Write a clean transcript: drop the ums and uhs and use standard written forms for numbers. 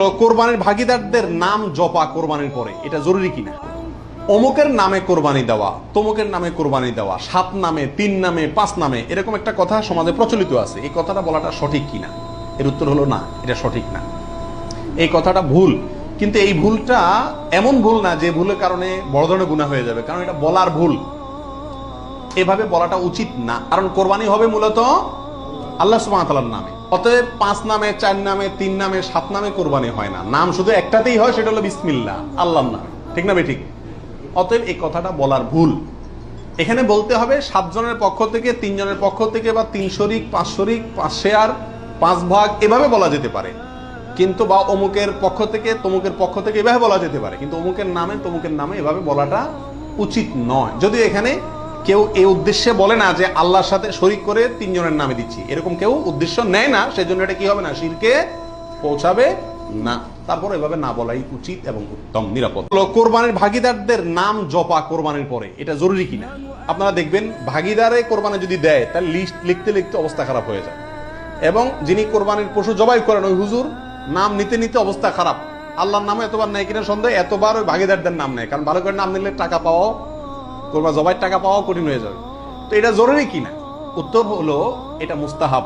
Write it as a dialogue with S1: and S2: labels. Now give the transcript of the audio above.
S1: কোরবানির ভাগীদারদের নাম জপা কোরবানির পরে এটা জরুরি কিনা? অমুকের নামে কোরবানি দেওয়া, তমুকের নামে কোরবানি দেওয়া, 7 নামে, 3 নামে, 5 নামে, এরকম একটা কথা সমাজে প্রচলিত আছে। এই কথাটা বলাটা সঠিক কিনা? এর উত্তর হলো না, এটা সঠিক না। এই কথাটা ভুল। কিন্তু এই ভুলটা এমন ভুল না যে ভুলের কারণে বড় ধরনের গুনাহ হয়ে যাবে, কারণ এটা বলার ভুল। এভাবে বলাটা উচিত না, কারণ কোরবানি হবে মূলত আল্লাহ সুবহানাহু ওয়া তাআলার নামে। অতএব 5 নামে, 4 নামে, 3 নামে, 7 নামে কোরবানি হয় না। নাম শুধু একটাতেই হয়, সেটা হলো বিসমিল্লাহ, আল্লাহর নামে। ঠিক না ঠিক? অতএব এই কথাটা বলার ভুল। এখানে বলতে হবে 7 জনের পক্ষ থেকে, 3 জনের পক্ষ থেকে, বা 3 শরিক, 5 শরিক, 5 শেয়ার, 5 ভাগ, এভাবে বলা যেতে পারে। কিন্তু বা অমুকের পক্ষ থেকে, তমুকের পক্ষ থেকে, এভাবে বলা যেতে পারে। কিন্তু অমুকের নামে, তমুকের নামে এভাবে বলাটা উচিত নয়। যদিও এখানে কেউ এই উদ্দেশ্যে বলে না যে আল্লাহর সাথে শরিক করে 3 জনের নামে দিচ্ছি, এরকম কেউ উদ্দেশ্য নেয় না। সেজন্য এটা কি হবে না, শিরকে পৌঁছাবে না। তারপর এভাবে না বলাই উচিত এবং উত্তম, নিরাপদ। কোরবানির ভাগীদারদের নাম জপা কোরবানির পরে এটা জরুরি কিনা? আপনারা দেখবেন ভাগীদারে কোরবানি যদি দেয়, তার লিস্ট লিখতে লিখতে অবস্থা খারাপ হয়ে যায়। এবং যিনি কোরবানির পশু জবাই করেন, ওই হুজুর নাম নিতে নিতে অবস্থা খারাপ। আল্লাহর নামে এতবার নেয় কিনা সন্দেহ, এতবার ওই ভাগীদারদের নাম নেয়। কারণ ভালো করে নাম নিলে টাকা পাওয়া, কোরবানি জবাইয়ের টাকা পাওয়া কঠিন হয়ে যাবে। তো এটা জরুরি কিনা? উত্তর হলো এটা মুস্তাহাব।